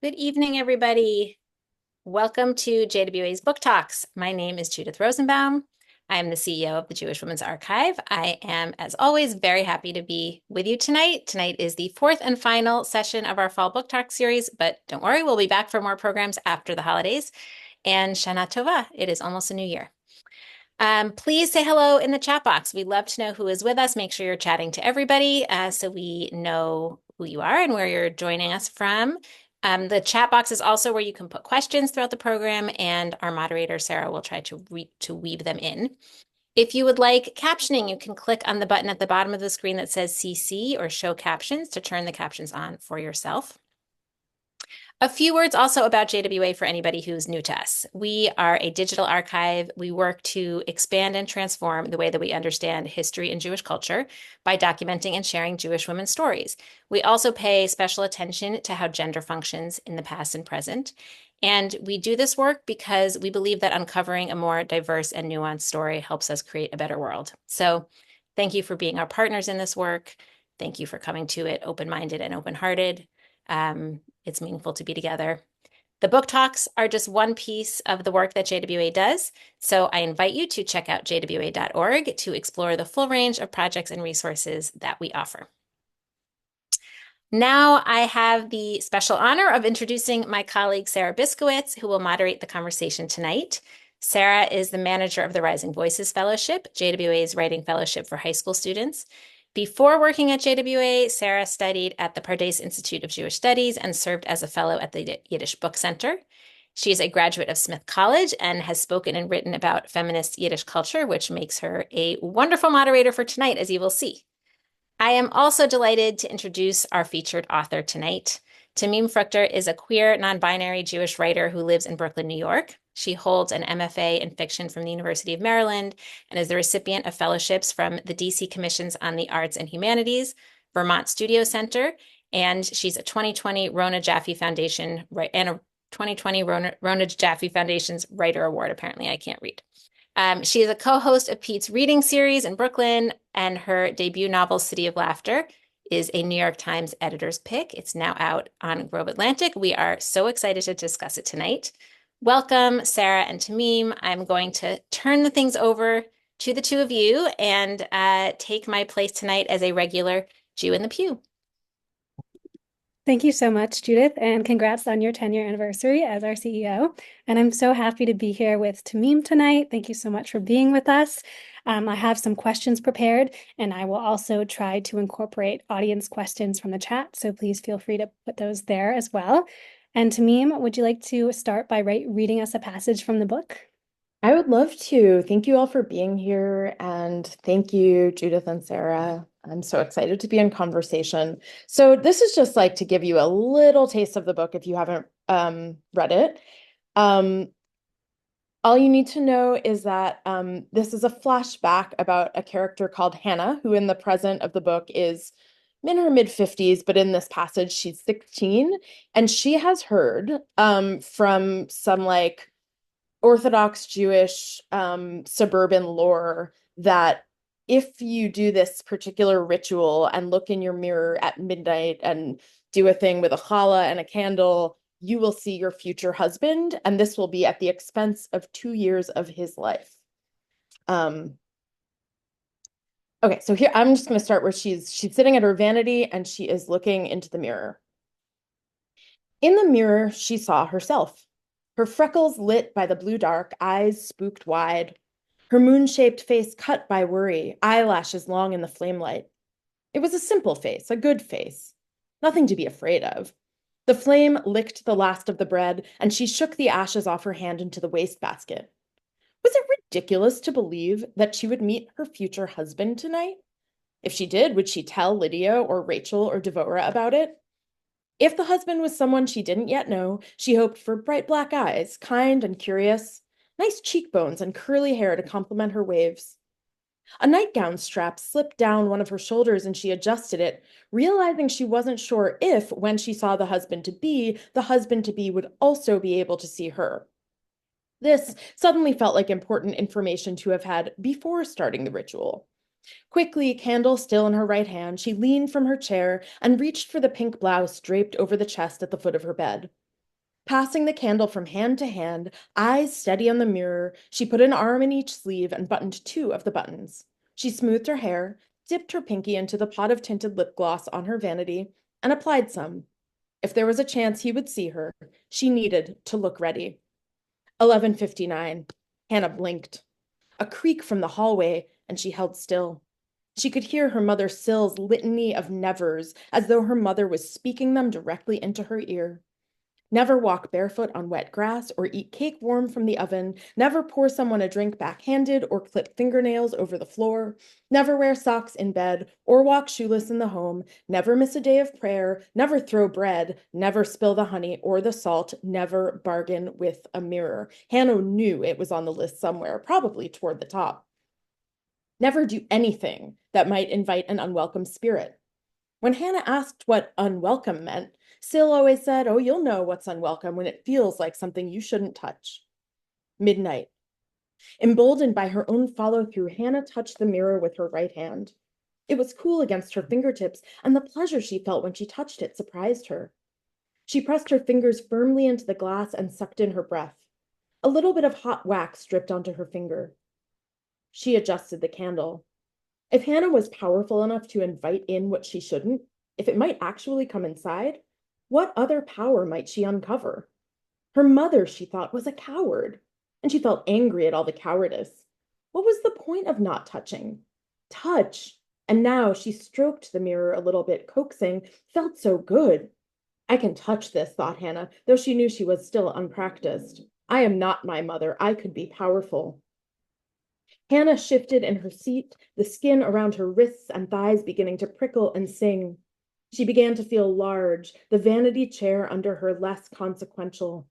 Good evening, everybody. Welcome to JWA's Book Talks. My name is Judith Rosenbaum. I am the CEO of the Jewish Women's Archive. I am, as always, very happy to be with you tonight. Tonight is the fourth and final session of our Fall Book Talk series, but don't worry, we'll be back for more programs after the holidays. And Shana Tova, it is almost a new year. Please say hello in the chat box. We'd love to know who is with us. Make sure you're chatting to everybody so we know who you are and where you're joining us from. The chat box is also where you can put questions throughout the program, and our moderator, Sarah, will try to weave them in. If you would like captioning, you can click on the button at the bottom of the screen that says CC or Show Captions to turn the captions on for yourself. A few words also about JWA for anybody who's new to us. We are a digital archive. We work to expand and transform the way that we understand history and Jewish culture by documenting and sharing Jewish women's stories. We also pay special attention to how gender functions in the past and present. And we do this work because we believe that uncovering a more diverse and nuanced story helps us create a better world. So thank you for being our partners in this work. Thank you for coming to it open-minded and open-hearted. It's meaningful to be together. The book talks are just one piece of the work that JWA does, so I invite you to check out jwa.org to explore the full range of projects and resources that we offer. Now I have the special honor of introducing my colleague, Sarah Biskowitz, who will moderate the conversation tonight. Sarah is the manager of the Rising Voices Fellowship, JWA's writing fellowship for high school students. Before working at JWA, Sarah studied at the Pardes Institute of Jewish Studies and served as a fellow at the Yiddish Book Center. She is a graduate of Smith College and has spoken and written about feminist Yiddish culture, which makes her a wonderful moderator for tonight, as you will see. I am also delighted to introduce our featured author tonight. Temim Fruchter is a queer, non-binary Jewish writer who lives in Brooklyn, New York. She holds an MFA in fiction from the University of Maryland and is the recipient of fellowships from the DC Commissions on the Arts and Humanities, Vermont Studio Center, and she's a 2020 Rona Jaffe Foundation and a 2020 Rona Jaffe Foundation's Writer Award. Apparently, I can't read. She is a co-host of Pete's Reading Series in Brooklyn, and her debut novel, City of Laughter, is a New York Times editor's pick. It's now out on Grove Atlantic. We are so excited to discuss it tonight. Welcome, Sarah and Temim. I'm going to turn the things over to the two of you and take my place tonight as a regular Jew in the pew. Thank you so much, Judith, and congrats on your 10-year anniversary as our CEO. And I'm so happy to be here with Temim tonight. Thank you so much for being with us. I have some questions prepared, and I will also try to incorporate audience questions from the chat, so please feel free to put those there as well. And Temim, would you like to start by reading us a passage from the book? I would love to. Thank you all for being here, and thank you, Judith and Sarah. I'm so excited to be in conversation. So this is just like to give you a little taste of the book if you haven't read it. All you need to know is that this is a flashback about a character called Hannah, who in the present of the book is in her mid-50s, but in this passage, she's 16, and she has heard from some like Orthodox Jewish suburban lore that if you do this particular ritual and look in your mirror at midnight and do a thing with a challah and a candle, you will see your future husband, and this will be at the expense of 2 years of his life. Okay, so here I'm just going to start where she's sitting at her vanity and she is looking into the mirror. In the mirror, she saw herself. Her freckles lit by the blue dark, eyes spooked wide. Her moon-shaped face cut by worry, eyelashes long in the flamelight. It was a simple face, a good face. Nothing to be afraid of. The flame licked the last of the bread, and she shook the ashes off her hand into the wastebasket. Was it ridiculous to believe that she would meet her future husband tonight? If she did, would she tell Lydia or Rachel or Devorah about it? If the husband was someone she didn't yet know, she hoped for bright black eyes, kind and curious, nice cheekbones and curly hair to complement her waves. A nightgown strap slipped down one of her shoulders and she adjusted it, realizing she wasn't sure if, when she saw the husband-to-be would also be able to see her. This suddenly felt like important information to have had before starting the ritual. Quickly, candle still in her right hand, she leaned from her chair and reached for the pink blouse draped over the chest at the foot of her bed. Passing the candle from hand to hand, eyes steady on the mirror, she put an arm in each sleeve and buttoned 2 of the buttons. She smoothed her hair, dipped her pinky into the pot of tinted lip gloss on her vanity, and applied some. If there was a chance he would see her, she needed to look ready. 11:59. Hannah blinked. A creak from the hallway, and she held still. She could hear her mother Syl's litany of nevers, as though her mother was speaking them directly into her ear. Never walk barefoot on wet grass or eat cake warm from the oven. Never pour someone a drink backhanded or clip fingernails over the floor. Never wear socks in bed or walk shoeless in the home. Never miss a day of prayer. Never throw bread. Never spill the honey or the salt. Never bargain with a mirror. Hannah knew it was on the list somewhere, probably toward the top. Never do anything that might invite an unwelcome spirit. When Hannah asked what unwelcome meant, Syl always said, "Oh, you'll know what's unwelcome when it feels like something you shouldn't touch." Midnight. Emboldened by her own follow-through, Hannah touched the mirror with her right hand. It was cool against her fingertips, and the pleasure she felt when she touched it surprised her. She pressed her fingers firmly into the glass and sucked in her breath. A little bit of hot wax dripped onto her finger. She adjusted the candle. If Hannah was powerful enough to invite in what she shouldn't, if it might actually come inside, what other power might she uncover? Her mother, she thought, was a coward, and she felt angry at all the cowardice. What was the point of not touching? Touch! And now she stroked the mirror a little bit, coaxing, felt so good. I can touch this, thought Hannah, though she knew she was still unpracticed. I am not my mother. I could be powerful. Hannah shifted in her seat, the skin around her wrists and thighs beginning to prickle and sing. She began to feel large, the vanity chair under her less consequential.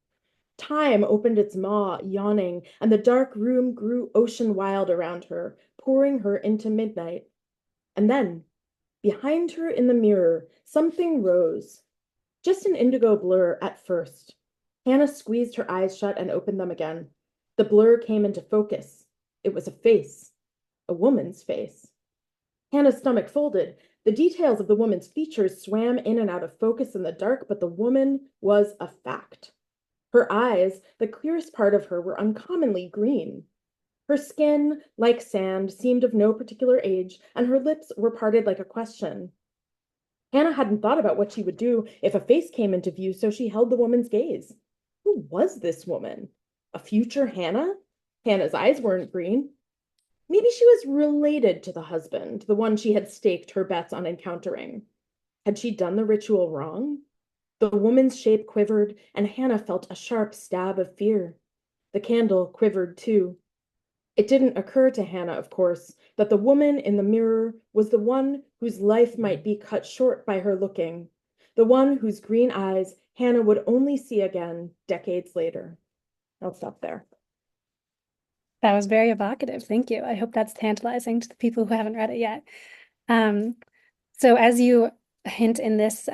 Time opened its maw, yawning, and the dark room grew ocean wild around her, pouring her into midnight. And then, behind her in the mirror, something rose. Just an indigo blur at first. Hannah squeezed her eyes shut and opened them again. The blur came into focus. It was a face, a woman's face. Hannah's stomach folded. The details of the woman's features swam in and out of focus in the dark, but the woman was a fact. Her eyes, the clearest part of her, were uncommonly green. Her skin, like sand, seemed of no particular age, and her lips were parted like a question. Hannah hadn't thought about what she would do if a face came into view, so she held the woman's gaze. Who was this woman? A future Hannah? Hannah's eyes weren't green. Maybe she was related to the husband, the one she had staked her bets on encountering. Had she done the ritual wrong? The woman's shape quivered, and Hannah felt a sharp stab of fear. The candle quivered too. It didn't occur to Hannah, of course, that the woman in the mirror was the one whose life might be cut short by her looking, the one whose green eyes Hannah would only see again decades later. I'll stop there. That was very evocative. Thank you. I hope that's tantalizing to the people who haven't read it yet. So as you hint in this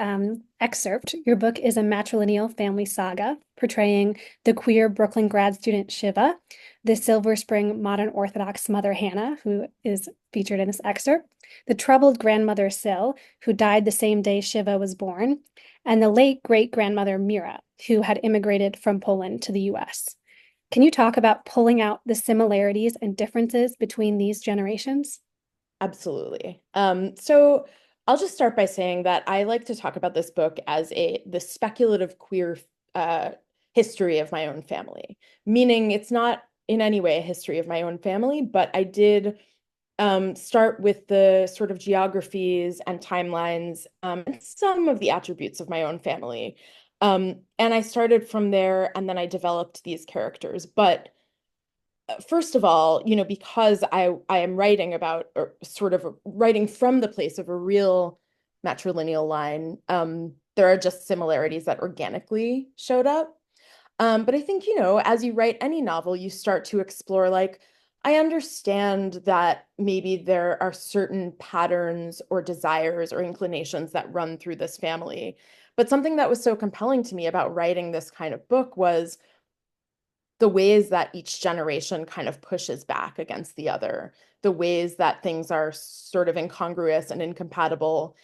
excerpt, your book is a matrilineal family saga portraying the queer Brooklyn grad student Shiva, the Silver Spring modern Orthodox mother Hannah, who is featured in this excerpt, the troubled grandmother Syl, who died the same day Shiva was born, and the late great-grandmother Mira, who had immigrated from Poland to the US. Can you talk about pulling out the similarities and differences between these generations? Absolutely. So I'll just start by saying that I like to talk about this book as the speculative queer history of my own family, meaning it's not in any way a history of my own family, but I did start with the sort of geographies and timelines and some of the attributes of my own family. And I started from there, and then I developed these characters. But first of all, because I am writing about, or sort of writing from the place of a real matrilineal line, there are just similarities that organically showed up. But I think, as you write any novel, you start to explore, like, I understand that maybe there are certain patterns or desires or inclinations that run through this family. But something that was so compelling to me about writing this kind of book was the ways that each generation kind of pushes back against the other, the ways that things are sort of incongruous and incompatible.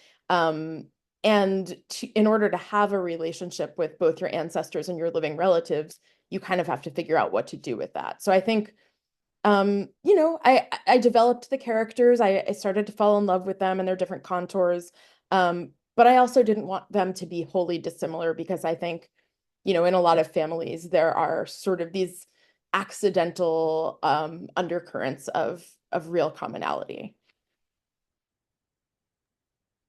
And in order to have a relationship with both your ancestors and your living relatives, you kind of have to figure out what to do with that. So I think, I developed the characters. I started to fall in love with them and their different contours. But I also didn't want them to be wholly dissimilar because I think, in a lot of families, there are sort of these accidental undercurrents of real commonality.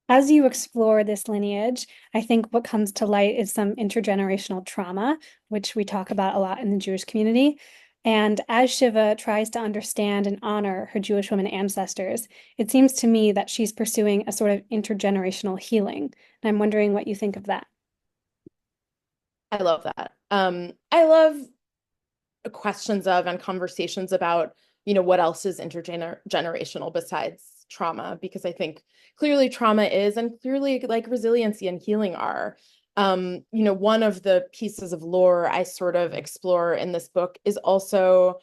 As you explore this lineage, I think what comes to light is some intergenerational trauma, which we talk about a lot in the Jewish community. And as Shiva tries to understand and honor her Jewish women ancestors, it seems to me that she's pursuing a sort of intergenerational healing. And I'm wondering what you think of that. I love that. I love questions of and conversations about, what else is intergenerational besides trauma, because I think clearly trauma is, and clearly like resiliency and healing are. One of the pieces of lore I sort of explore in this book is also,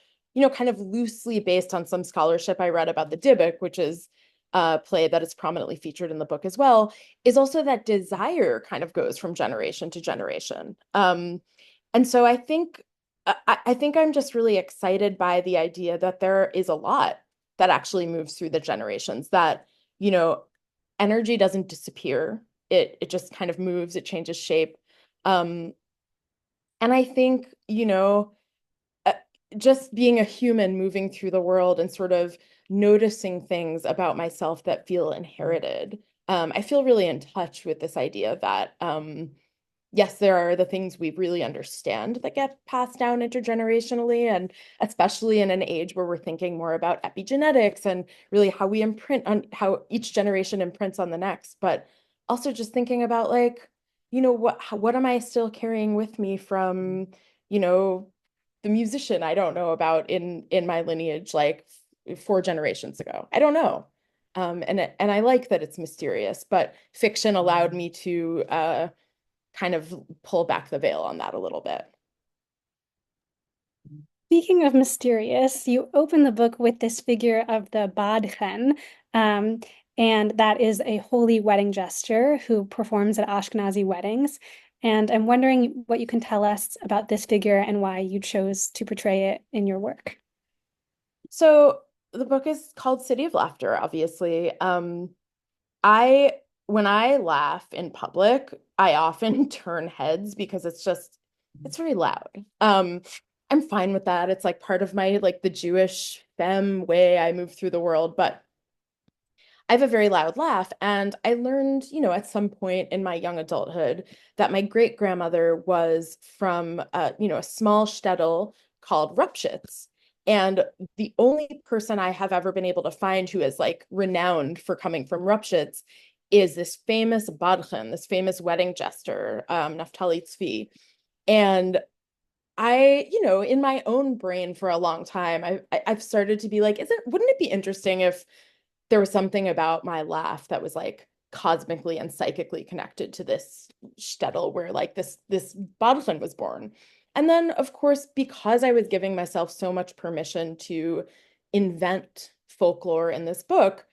kind of loosely based on some scholarship I read about the Dybbuk, which is a play that is prominently featured in the book as well, is also that desire kind of goes from generation to generation. And so I think I'm just really excited by the idea that there is a lot that actually moves through the generations, that, you know, energy doesn't disappear. It just kind of moves, it changes shape. Um, and I think, uh, just being a human moving through the world and sort of noticing things about myself that feel inherited. I feel really in touch with this idea that yes, there are the things we really understand that get passed down intergenerationally, and especially in an age where we're thinking more about epigenetics and really how we imprint on how each generation imprints on the next, but also just thinking about like, what am I still carrying with me from, you know, the musician I don't know about in my lineage like 4 generations ago. I don't know. And I like that it's mysterious, but fiction allowed me to kind of pull back the veil on that a little bit. Speaking of mysterious, you open the book with this figure of the Badchen, um, and that is a holy wedding gesture who performs at Ashkenazi weddings. And I'm wondering what you can tell us about this figure and why you chose to portray it in your work. So the book is called City of Laughter, obviously. I when I laugh in public, I often turn heads because it's very loud. I'm fine with that. It's like part of my like the Jewish femme way I move through the world, but I have a very loud laugh. And I learned, at some point in my young adulthood that my great grandmother was from, a small shtetl called Rupshitz. And the only person I have ever been able to find who is like renowned for coming from Rupshitz is this famous Badchen, this famous wedding jester, Naftali Tzvi. And in my own brain for a long time, I've started to be like, wouldn't it be interesting if there was something about my laugh that was like cosmically and psychically connected to this shtetl where like this Bodlin was born. And then, of course, because I was giving myself so much permission to invent folklore in this book,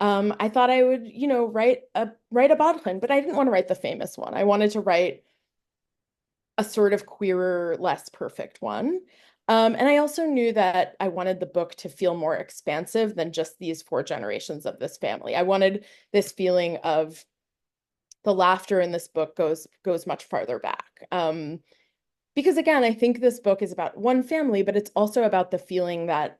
I thought I would, write a Bodlin, but I didn't want to write the famous one. I wanted to write a sort of queerer, less perfect one. And I also knew that I wanted the book to feel more expansive than just these 4 generations of this family. I wanted this feeling of the laughter in this book goes much farther back. Because again, I think this book is about one family, but it's also about the feeling that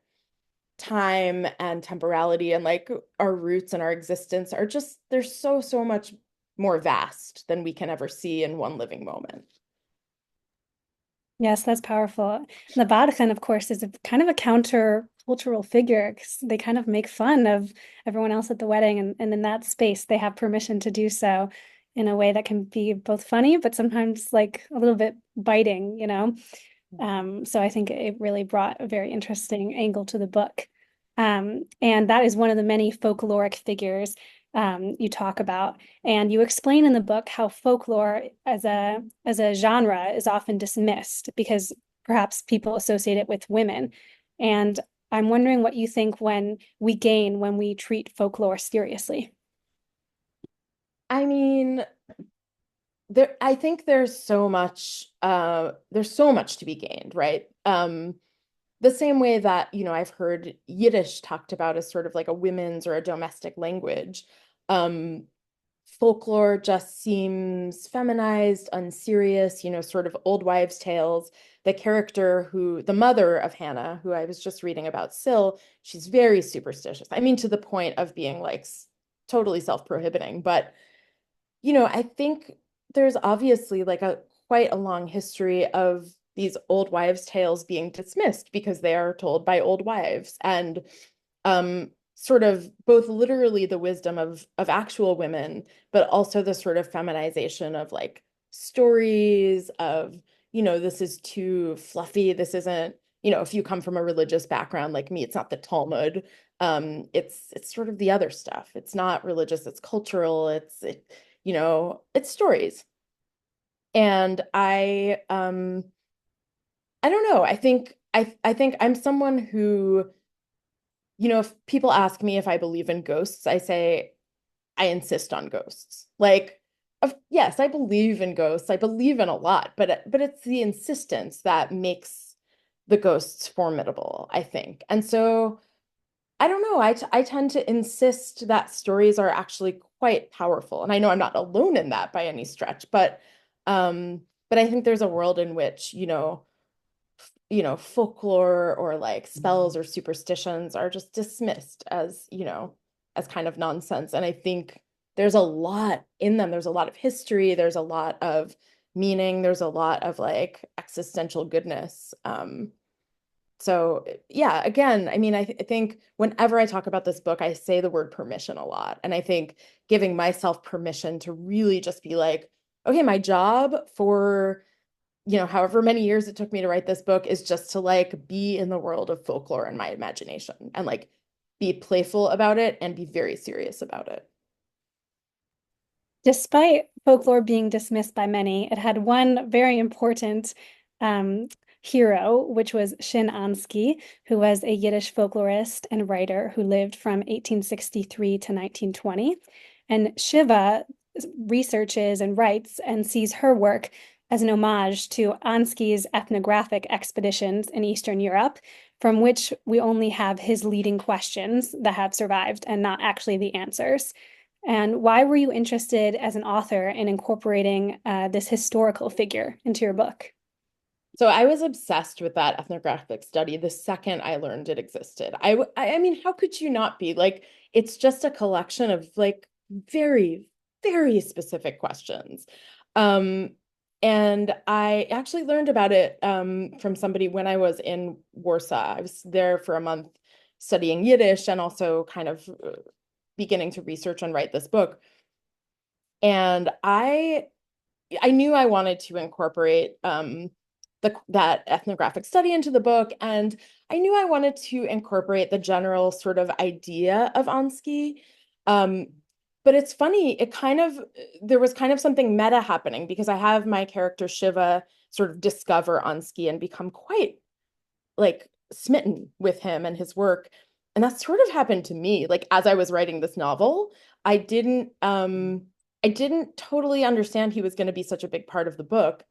time and temporality and like our roots and our existence are just, they're so much more vast than we can ever see in one living moment. Yes, that's powerful. The Vatican, of course, is a kind of a counter-cultural figure because they kind of make fun of everyone else at the wedding, and in that space, they have permission to do so in a way that can be both funny, but sometimes like a little bit biting, you know? So I think it really brought a very interesting angle to the book. And that is one of the many folkloric figures you talk about. And you explain in the book how folklore as a genre is often dismissed because perhaps people associate it with women. And I'm wondering what you think when we gain when we treat folklore seriously. I mean, I think there's so much to be gained, right? The same way that, I've heard Yiddish talked about as sort of like a women's or a domestic language. Um, Folklore just seems feminized, unserious, sort of old wives' tales. The mother of Hannah, who I was just reading about, Syl, she's very superstitious. I mean, to the point of being like totally self-prohibiting. But, I think there's obviously like a quite a long history of these old wives' tales being dismissed because they are told by old wives. And sort of both literally the wisdom of actual women, but also the sort of feminization of like stories of, this is too fluffy. This isn't, if you come from a religious background like me, it's not the Talmud. It's sort of the other stuff. It's not religious, it's cultural, it's stories. And I don't know. I think I'm someone who, if people ask me if I believe in ghosts, I say I insist on ghosts. Like, yes, I believe in ghosts. I believe in a lot, but it's the insistence that makes the ghosts formidable, I think. And so I don't know. I tend to insist that stories are actually quite powerful. And I know I'm not alone in that by any stretch, but I think there's a world in which, folklore or like spells or superstitions are just dismissed as, as kind of nonsense. And I think there's a lot in them. There's a lot of history, there's a lot of meaning, there's a lot of like existential goodness. So yeah, again, I mean, I think whenever I talk about this book, I say the word permission a lot. And I think giving myself permission to really just be like, okay, my job for however many years it took me to write this book is just to like be in the world of folklore in my imagination and like be playful about it and be very serious about it. Despite folklore being dismissed by many, it had one very important um, hero, which was Shin Ansky, who was a Yiddish folklorist and writer who lived from 1863 to 1920. And Shiva researches and writes and sees her work as an homage to Ansky's ethnographic expeditions in Eastern Europe, from which we only have his leading questions that have survived and not actually the answers. And why were you interested as an author in incorporating this historical figure into your book? So I was obsessed with that ethnographic study the second I learned it existed. I mean, how could you not be? Like, it's just a collection of like very, very specific questions. Um, and I actually learned about it from somebody when I was in Warsaw. I was there for a month studying Yiddish and also kind of beginning to research and write this book. And I knew I wanted to incorporate that ethnographic study into the book, and I knew I wanted to incorporate the general sort of idea of Ansky. Um, but it's funny, there was kind of something meta happening because I have my character Shiva sort of discover Ansky and become quite like smitten with him and his work. And that sort of happened to me. Like as I was writing this novel, I didn't I didn't totally understand he was going to be such a big part of the book.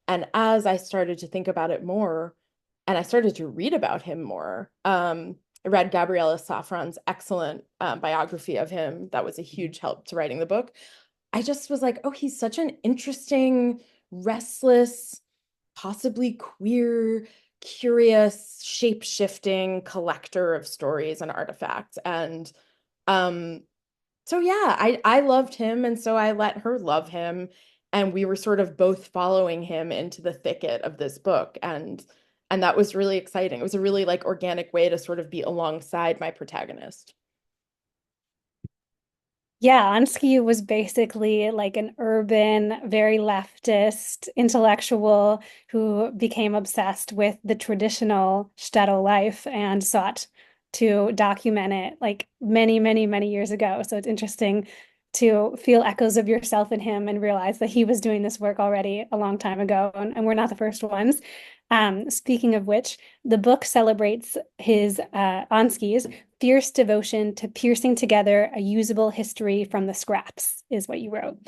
And as I started to think about it more, and I started to read about him more, I read Gabriela Safran's excellent biography of him. That was a huge help to writing the book. I just was like, oh, he's such an interesting, restless, possibly queer, curious, shape-shifting collector of stories and artifacts. And um, so yeah, I loved him, and so I let her love him, and we were sort of both following him into the thicket of this book, and that was really exciting. It was a really like organic way to sort of be alongside my protagonist. Yeah, Ansky was basically like an urban, very leftist intellectual who became obsessed with the traditional shtetl life and sought to document it like many, many, many years ago. So it's interesting to feel echoes of yourself in him and realize that he was doing this work already a long time ago, and we're not the first ones. Speaking of which, the book celebrates his Ansky's fierce devotion to piercing together a usable history from the scraps, is what you wrote.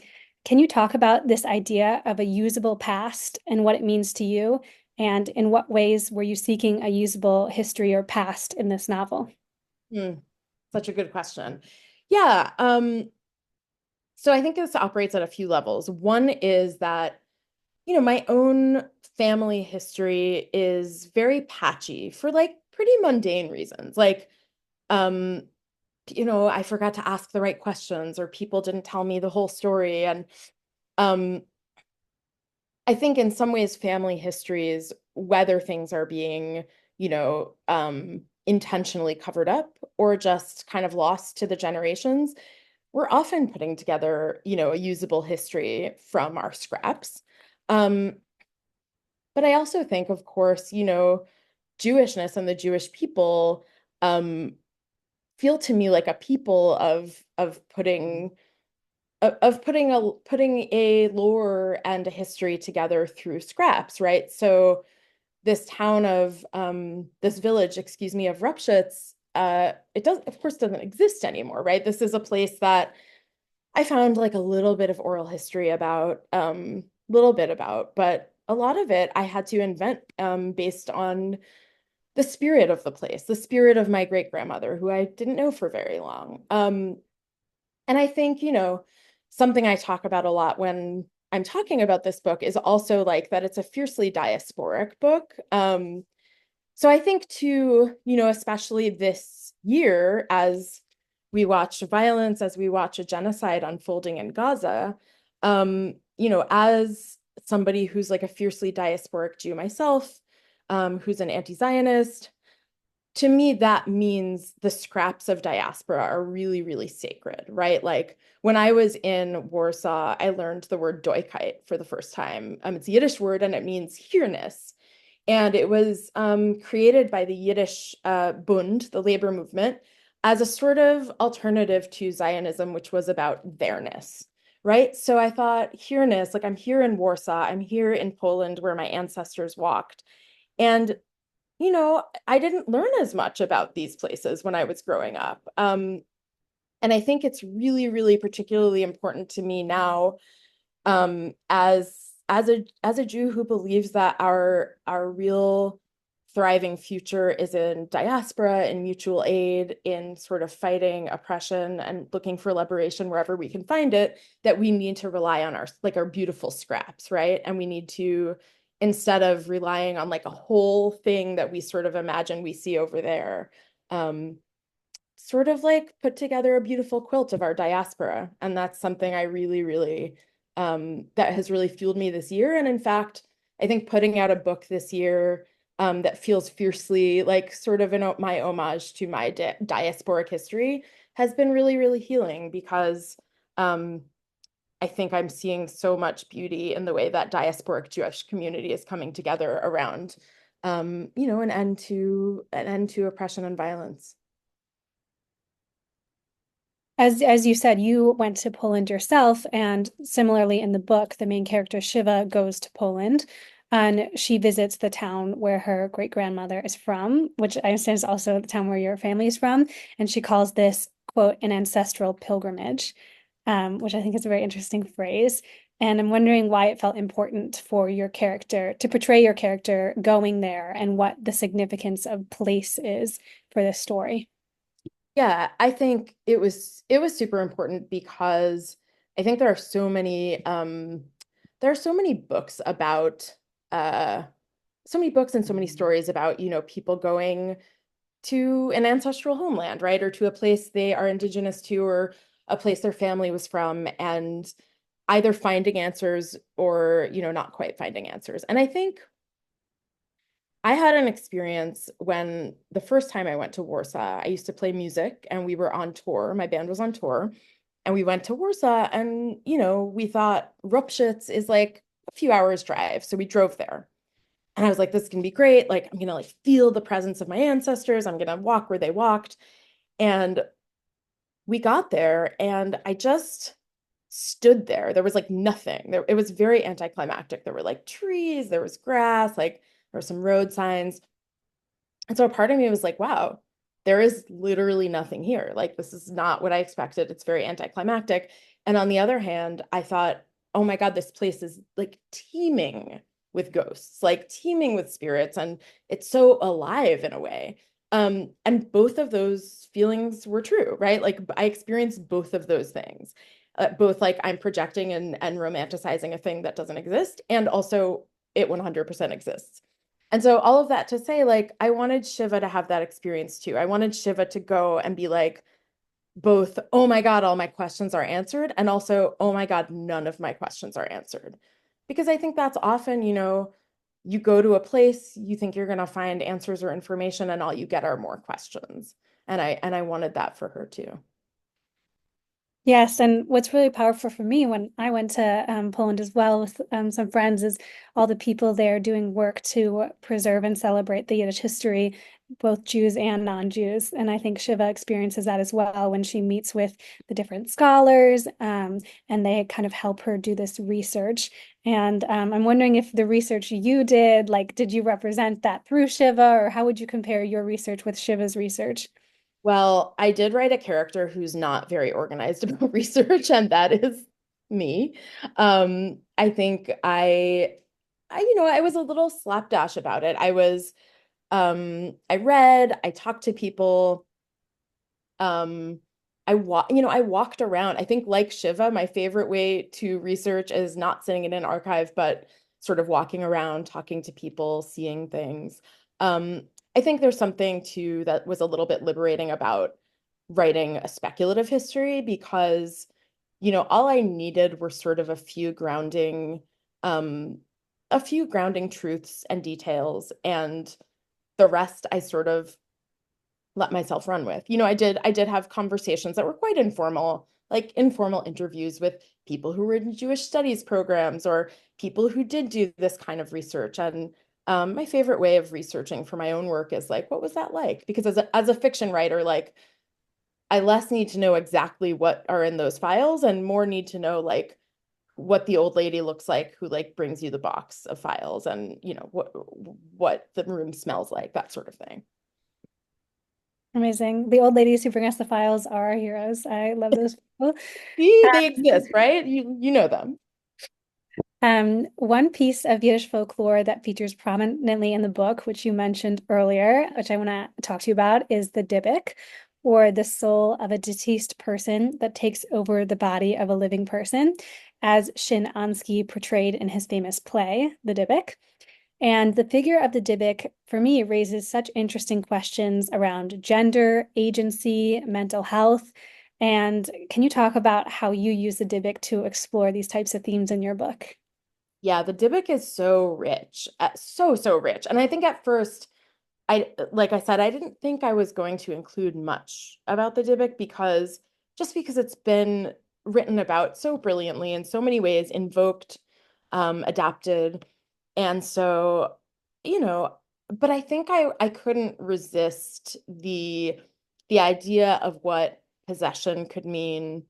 Can you talk about this idea of a usable past and what it means to you? And in what ways were you seeking a usable history or past in this novel? Such a good question. Yeah. So I think this operates at a few levels. One is that, my own family history is very patchy for like pretty mundane reasons. Like, um, I forgot to ask the right questions or people didn't tell me the whole story. And um, I think in some ways, family histories, whether things are being, intentionally covered up or just kind of lost to the generations, we're often putting together, a usable history from our scraps. Um, but I also think, of course, Jewishness and the Jewish people feel to me like a people of putting a lore and a history together through scraps, right? So this town of this village, excuse me, of Rupshitz, it does of course doesn't exist anymore, right? This is a place that I found like a little bit of oral history about, but a lot of it I had to invent based on the spirit of the place, the spirit of my great grandmother, who I didn't know for very long. And I think, something I talk about a lot when I'm talking about this book is also like that it's a fiercely diasporic book. So I think too, especially this year, as we watch violence, as we watch a genocide unfolding in Gaza, as somebody who's like a fiercely diasporic Jew myself, who's an anti-Zionist, to me, that means the scraps of diaspora are really, really sacred, right? Like when I was in Warsaw, I learned the word Doikheit for the first time. It's a Yiddish word and it means here-ness. And it was created by the Yiddish Bund, the labor movement, as a sort of alternative to Zionism, which was about theirness, right? So I thought here-ness, like I'm here in Warsaw, I'm here in Poland where my ancestors walked. And I didn't learn as much about these places when I was growing up. And I think it's really, really particularly important to me now, as a Jew who believes that our real thriving future is in diaspora, in mutual aid, in sort of fighting oppression and looking for liberation wherever we can find it, that we need to rely on our beautiful scraps, right? And we need to, instead of relying on like a whole thing that we sort of imagine we see over there, sort of like put together a beautiful quilt of our diaspora. And that's something I really, really, that has really fueled me this year. And in fact, I think putting out a book this year that feels fiercely like sort of my homage to my diasporic history has been really, really healing because I think I'm seeing so much beauty in the way that diasporic Jewish community is coming together around, an end to oppression and violence. As you said, you went to Poland yourself, and similarly in the book, the main character Shiva goes to Poland, and she visits the town where her great grandmother is from, which I understand is also the town where your family is from, and she calls this, quote, an ancestral pilgrimage, which I think is a very interesting phrase. And I'm wondering why it felt important for your character to portray your character going there and what the significance of place is for this story. Yeah, I think it was super important because I think there are so many books about so many books and so many stories about, people going to an ancestral homeland, right? Or to a place they are indigenous to or a place their family was from and either finding answers or, not quite finding answers. And I think I had an experience when the first time I went to Warsaw, I used to play music and we were on tour. My band was on tour and we went to Warsaw and, we thought Rupshitz is like a few hours drive. So we drove there. And I was like, this can be great. Like, I'm gonna like feel the presence of my ancestors. I'm gonna walk where they walked. And we got there and I just stood there. There was like nothing. It was very anticlimactic. There were like trees, there was grass, like There were some road signs. And so a part of me was like, wow, there is literally nothing here. Like, this is not what I expected. It's very anticlimactic. And on the other hand, I thought, oh my God, this place is like teeming with ghosts, like teeming with spirits, and it's so alive in a way. And both of those feelings were true, right? Like, I experienced both of those things, both like I'm projecting and romanticizing a thing that doesn't exist, and also it 100% exists. And so all of that to say, like, I wanted Shiva to have that experience too. I wanted Shiva to go and be like, both, oh my God, all my questions are answered, and also, oh my God, none of my questions are answered. Because I think that's often, you go to a place, you think you're going to find answers or information, and all you get are more questions. And I wanted that for her too. Yes, and what's really powerful for me when I went to Poland as well with some friends is all the people there doing work to preserve and celebrate the Yiddish history, both Jews and non-Jews. And I think Shiva experiences that as well when she meets with the different scholars, and they kind of help her do this research. And I'm wondering if the research you did, like, did you represent that through Shiva, or how would you compare your research with Shiva's research? Well, I did write a character who's not very organized about research, and that is me. I think I was a little slapdash about it. I read, I talked to people. Um, I walked around. I think like Shiva, my favorite way to research is not sitting in an archive, but sort of walking around, talking to people, seeing things. I think there's something too that was a little bit liberating about writing a speculative history because, all I needed were sort of um, a few grounding truths and details, and the rest I sort of let myself run with. I did have conversations that were quite informal, like informal interviews with people who were in Jewish studies programs or people who did do this kind of research. And my favorite way of researching for my own work is like, what was that like? Because as a fiction writer, like I less need to know exactly what are in those files and more need to know like what the old lady looks like who like brings you the box of files and what the room smells like, that sort of thing. Amazing. The old ladies who bring us the files are our heroes. I love those people. See, they exist, right? You know them. One piece of Yiddish folklore that features prominently in the book, which you mentioned earlier, which I want to talk to you about, is the Dybbuk, or the soul of a deceased person that takes over the body of a living person, as Shin Ansky portrayed in his famous play, The Dybbuk. And the figure of the Dybbuk, for me, raises such interesting questions around gender, agency, mental health. And can you talk about how you use the Dybbuk to explore these types of themes in your book? Yeah, the Dybbuk is so rich, so rich. And I think at first, like I said, I didn't think I was going to include much about the Dybbuk because it's been written about so brilliantly in so many ways, invoked, adapted. And so, you know, but I think I couldn't resist the idea of what possession could mean,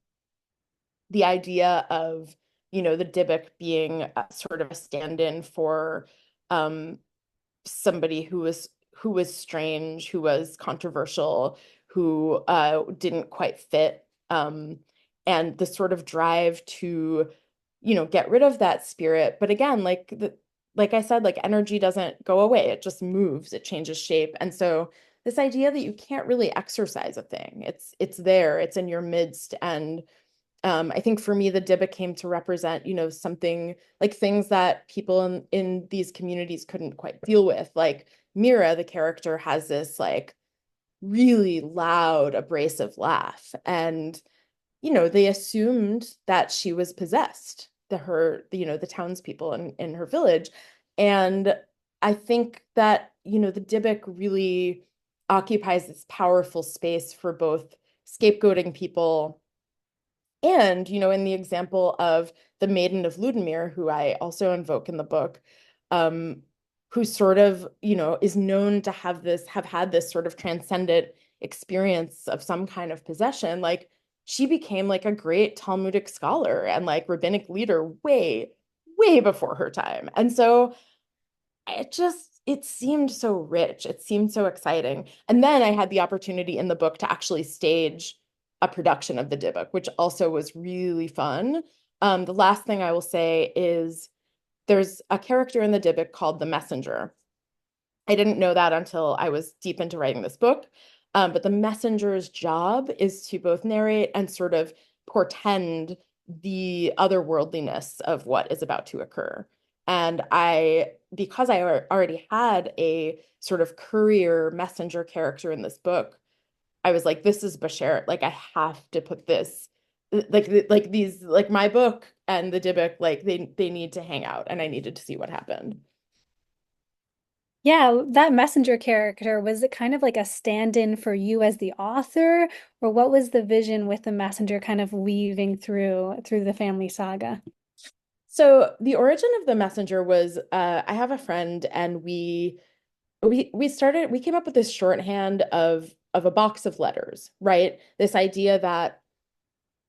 the idea of, the Dybbuk being sort of a stand-in for um, somebody who was strange, who was controversial, who didn't quite fit, and the sort of drive to, get rid of that spirit. But again, like I said, like energy doesn't go away; it just moves, it changes shape, and so this idea that you can't really exercise a thing, it's there, it's in your midst, and I think for me, the Dibba came to represent, something like things that people in these communities couldn't quite deal with. Like Mira, the character, has this like really loud, abrasive laugh. And, they assumed that she was possessed, the townspeople in her village. And I think that, the Dybbuk really occupies this powerful space for both scapegoating people and, in the example of the Maiden of Ludmir, who I also invoke in the book, um, who sort of, is known to have had this sort of transcendent experience of some kind of possession, like she became like a great Talmudic scholar and like rabbinic leader way, way before her time. And so it just, it seemed so rich. It seemed so exciting. And then I had the opportunity in the book to actually stage a production of the Dybbuk, which also was really fun. The last thing I will say is there's a character in the Dybbuk called the Messenger. I didn't know that until I was deep into writing this book. But the messenger's job is to both narrate and sort of portend the otherworldliness of what is about to occur. And because I already had a sort of courier messenger character in this book, I was like, this is Bashert. Like, I have to put this, like these, like my book and the Dybbuk, like they need to hang out, and I needed to see what happened. Yeah, that messenger character, was it kind of like a stand-in for you as the author, or what was the vision with the messenger kind of weaving through the family saga? So the origin of the messenger was I have a friend, and we came up with this shorthand of a box of letters, right? This idea that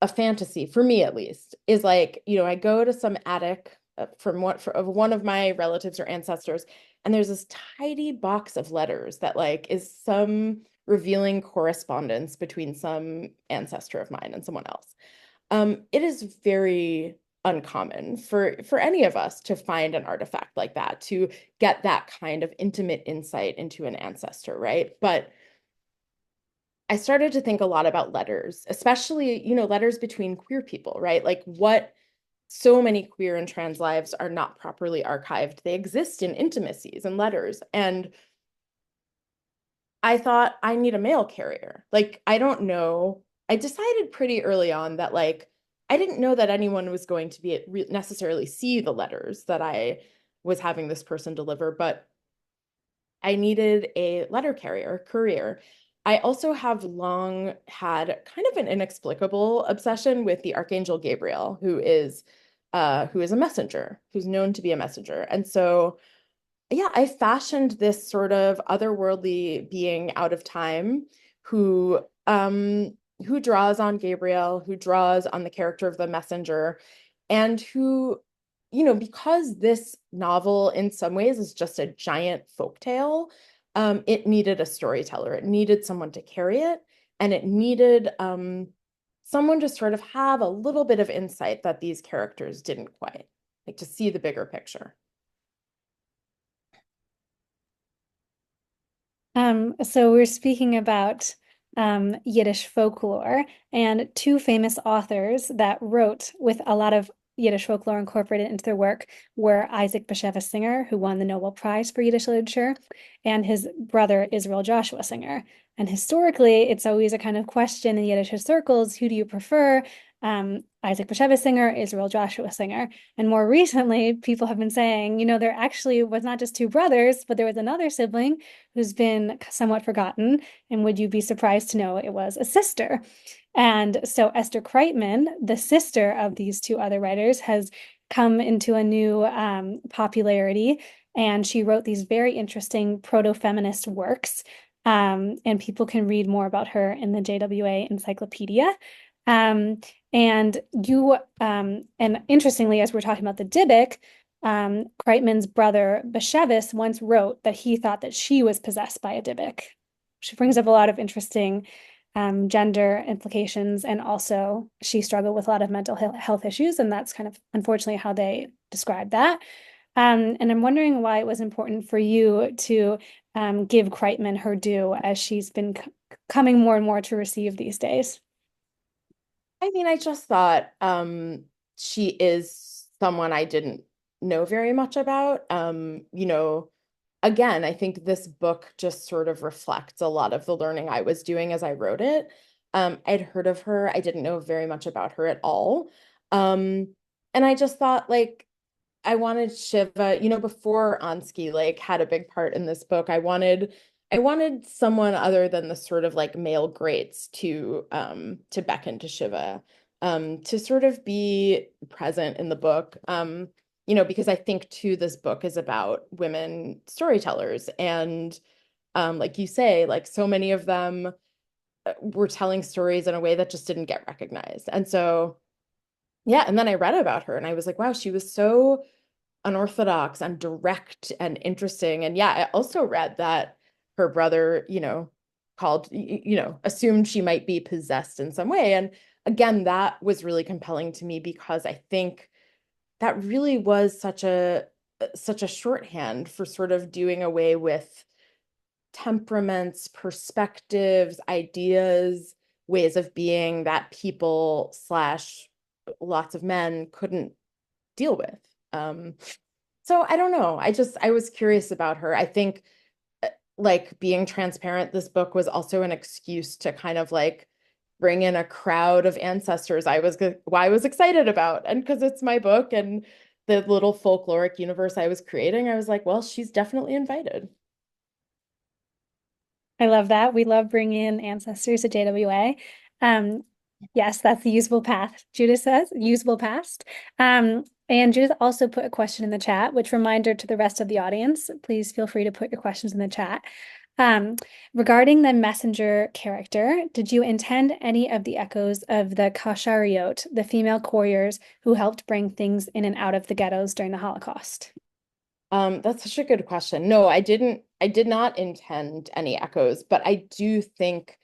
a fantasy, for me at least, is like, I go to some attic of one of my relatives or ancestors, and there's this tidy box of letters that like is some revealing correspondence between some ancestor of mine and someone else. It is very uncommon for any of us to find an artifact like that, to get that kind of intimate insight into an ancestor, right? But I started to think a lot about letters, especially, letters between queer people, right? Like what so many queer and trans lives are not properly archived. They exist in intimacies and letters. And I thought I need a mail carrier. Like, I don't know. I decided pretty early on that like I didn't know that anyone was going to be necessarily see the letters that I was having this person deliver, but I needed a letter carrier, courier. I also have long had kind of an inexplicable obsession with the Archangel Gabriel, who is a messenger, who's known to be a messenger. And so yeah, I fashioned this sort of otherworldly being out of time who draws on Gabriel, who draws on the character of the messenger, and who, because this novel in some ways is just a giant folktale, it needed a storyteller. It needed someone to carry it, and it needed someone to sort of have a little bit of insight that these characters didn't quite, like to see the bigger picture. So we're speaking about Yiddish folklore, and two famous authors that wrote with a lot of Yiddish folklore incorporated into their work were Isaac Bashevis Singer, who won the Nobel Prize for Yiddish literature, and his brother Israel Joshua Singer. And historically, it's always a kind of question in Yiddish circles, who do you prefer? Isaac Bashevis Singer, Israel Joshua Singer. And more recently, people have been saying, there actually was not just two brothers, but there was another sibling who's been somewhat forgotten. And would you be surprised to know it was a sister? And so Esther Kreitman, the sister of these two other writers, has come into a new popularity. And she wrote these very interesting proto-feminist works. And people can read more about her in the JWA encyclopedia. Um, and interestingly, as we're talking about the Dybbuk, Kreitman's brother Bashevis once wrote that he thought that she was possessed by a Dybbuk. She brings up a lot of interesting gender implications, and also she struggled with a lot of mental health issues, and that's kind of unfortunately how they describe that. And I'm wondering why it was important for you to give Kreitman her due as she's been coming more and more to receive these days. I mean, I just thought she is someone I didn't know very much about. Again, I think this book just sort of reflects a lot of the learning I was doing as I wrote it. I'd heard of her. I didn't know very much about her at all. And I just thought like I wanted Shiva, before Ansky like had a big part in this book. I wanted someone other than the sort of like male greats to beckon to Shiva, to sort of be present in the book. Because I think too this book is about women storytellers, and like you say, like so many of them were telling stories in a way that just didn't get recognized. And so yeah, and then I read about her and I was like, wow, she was so unorthodox and direct and interesting. And yeah, I also read that her brother, assumed she might be possessed in some way. And again, that was really compelling to me because I think that really was such a shorthand for sort of doing away with temperaments, perspectives, ideas, ways of being that people slash lots of men couldn't deal with. So I don't know. I was curious about her. I think like being transparent, this book was also an excuse to kind of like bring in a crowd of ancestors I was excited about. And because it's my book and the little folkloric universe I was creating, I was like, well, she's definitely invited. I love that. We love bringing in ancestors at JWA. Um, yes, that's the usable path. Judith says, usable past. And Judith also put a question in the chat, which reminder to the rest of the audience, please feel free to put your questions in the chat. Regarding the messenger character, did you intend any of the echoes of the Kashariot, the female couriers who helped bring things in and out of the ghettos during the Holocaust? That's such a good question. No, I didn't. I did not intend any echoes, but I do think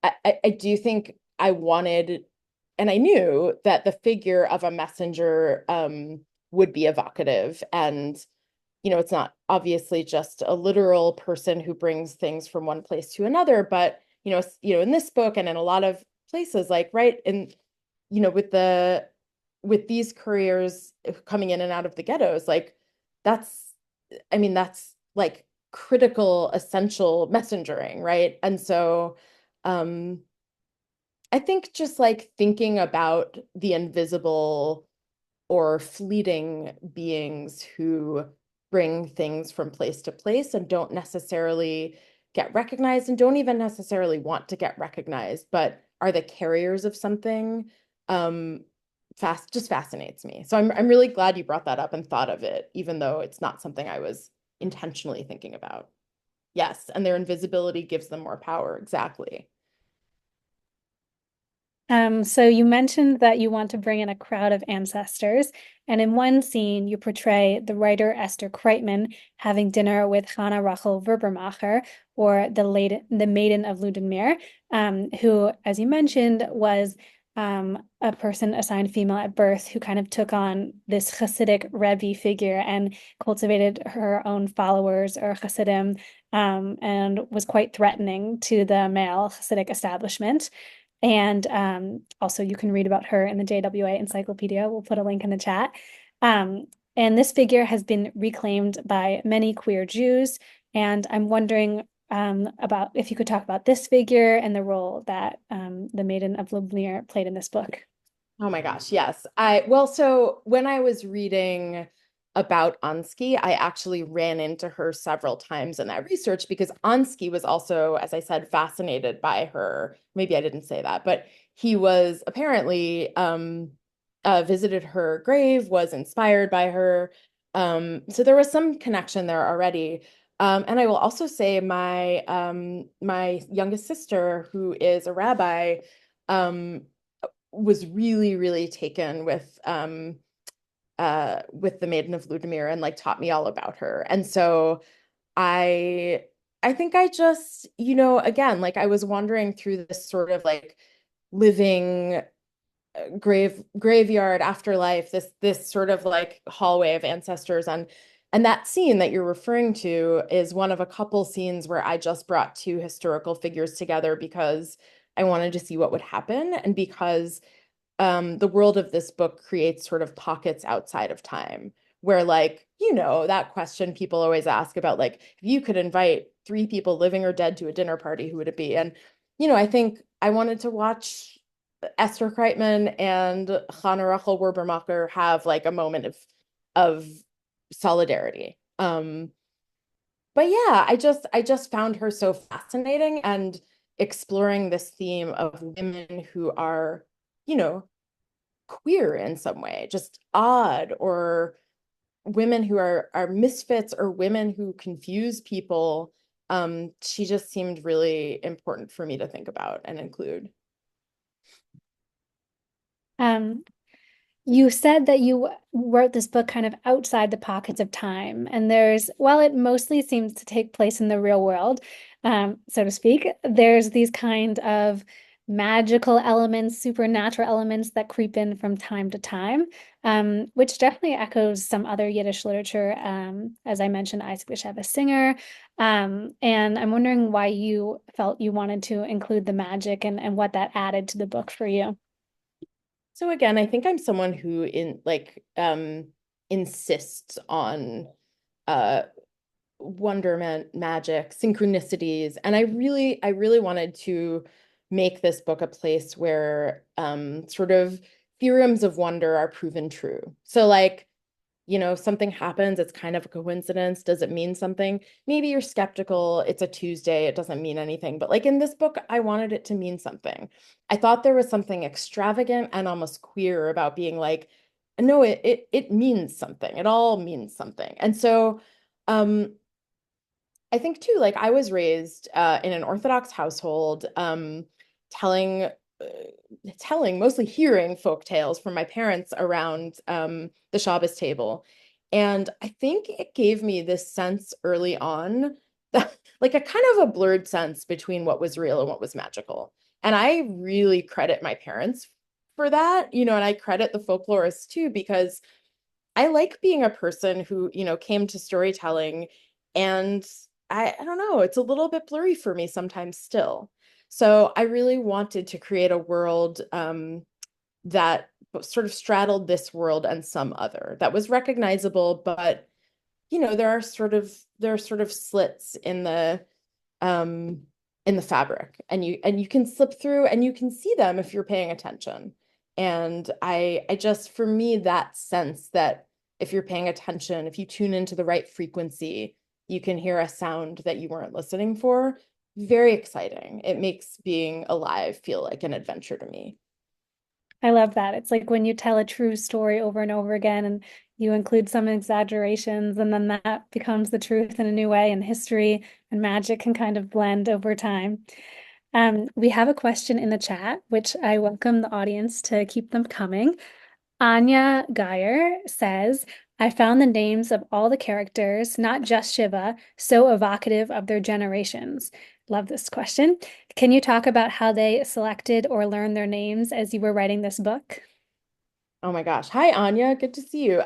I wanted, and I knew that the figure of a messenger would be evocative. And, it's not obviously just a literal person who brings things from one place to another, but, in this book and in a lot of places, like, right, and, with these couriers coming in and out of the ghettos, like, that's, I mean, that's like critical, essential messengering, right? And so, um, I think just like thinking about the invisible or fleeting beings who bring things from place to place and don't necessarily get recognized and don't even necessarily want to get recognized, but are the carriers of something, um, just fascinates me. So I'm really glad you brought that up and thought of it, even though it's not something I was intentionally thinking about. Yes, and their invisibility gives them more power. Exactly. So you mentioned that you want to bring in a crowd of ancestors, and in one scene you portray the writer Esther Kreitman having dinner with Hannah Rachel Verbermacher, or the Maiden of Ludenmeer, who, as you mentioned, was a person assigned female at birth who kind of took on this Hasidic Rebbe figure and cultivated her own followers or Hasidim, and was quite threatening to the male Hasidic establishment. And also, you can read about her in the JWA encyclopedia. We'll put a link in the chat. And this figure has been reclaimed by many queer Jews. And I'm wondering about if you could talk about this figure and the role that the Maiden of Lubnir played in this book. Oh my gosh, yes. So when I was reading about Ansky, I actually ran into her several times in that research because Ansky was also, as I said, fascinated by her. Maybe I didn't say that, but he was apparently visited her grave, was inspired by her. So there was some connection there already. And I will also say my youngest sister, who is a rabbi, was really, really taken with the Maiden of Ludomir and like taught me all about her. And so I I think I just, again, like I was wandering through this sort of like living graveyard afterlife, this sort of like hallway of ancestors, and that scene that you're referring to is one of a couple scenes where I just brought two historical figures together because I wanted to see what would happen and because the world of this book creates sort of pockets outside of time where like, that question people always ask about like, if you could invite three people living or dead to a dinner party, who would it be? And, I think I wanted to watch Esther Kreitman and Hannah Rachel Werbermacher have like a moment of solidarity. But yeah, I just found her so fascinating and exploring this theme of women who are, you know, queer in some way, just odd, or women who are misfits or women who confuse people. She just seemed really important for me to think about and include. Um, You said that you wrote this book kind of outside the pockets of time. And while it mostly seems to take place in the real world, so to speak, there's these kind of magical elements, supernatural elements that creep in from time to time, which definitely echoes some other Yiddish literature. As I mentioned, Isaac Bashevis Singer. And I'm wondering why you felt you wanted to include the magic and what that added to the book for you. So again, I think I'm someone who insists on uh wonderment, magic, synchronicities, and I really wanted to make this book a place where sort of theorems of wonder are proven true. So like, something happens, it's kind of a coincidence. Does it mean something? Maybe you're skeptical. It's a Tuesday, it doesn't mean anything. But like in this book, I wanted it to mean something. I thought there was something extravagant and almost queer about being like, no, it means something. It all means something. And so um I think too, like I was raised in an Orthodox household, telling, mostly hearing folk tales from my parents around the Shabbos table. And I think it gave me this sense early on that, like a kind of a blurred sense between what was real and what was magical. And I really credit my parents for that, and I credit the folklorists too, because I like being a person who, came to storytelling and I don't know, it's a little bit blurry for me sometimes still. So I really wanted to create a world that sort of straddled this world and some other that was recognizable, but there are sort of slits um in the fabric, and you can slip through and you can see them if you're paying attention. And I just, for me, that sense that if you're paying attention, if you tune into the right frequency, you can hear a sound that you weren't listening for. Very exciting. It makes being alive feel like an adventure to me. I love that. It's like when you tell a true story over and over again and you include some exaggerations, and then that becomes the truth in a new way, and history and magic can kind of blend over time. We have a question in the chat, which I welcome the audience to keep them coming. Anya Geyer says, I found the names of all the characters, not just Shiva, so evocative of their generations. Love this question. Can you talk about how they selected or learned their names as you were writing this book? Oh my gosh. Hi, Anya. Good to see you.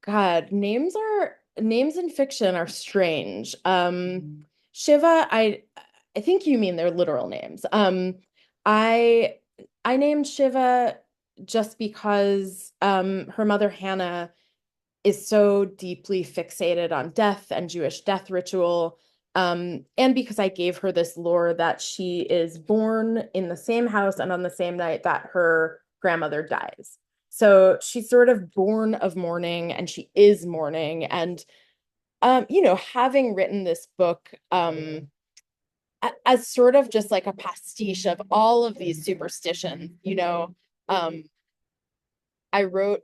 God, names in fiction are strange. Shiva, I think you mean their literal names. I I named Shiva just because her mother Hannah is so deeply fixated on death and Jewish death ritual. And because I gave her this lore that she is born in the same house and on the same night that her grandmother dies. So she's sort of born of mourning and she is mourning. And, having written this book as sort of just like a pastiche of all of these superstitions, um, I wrote,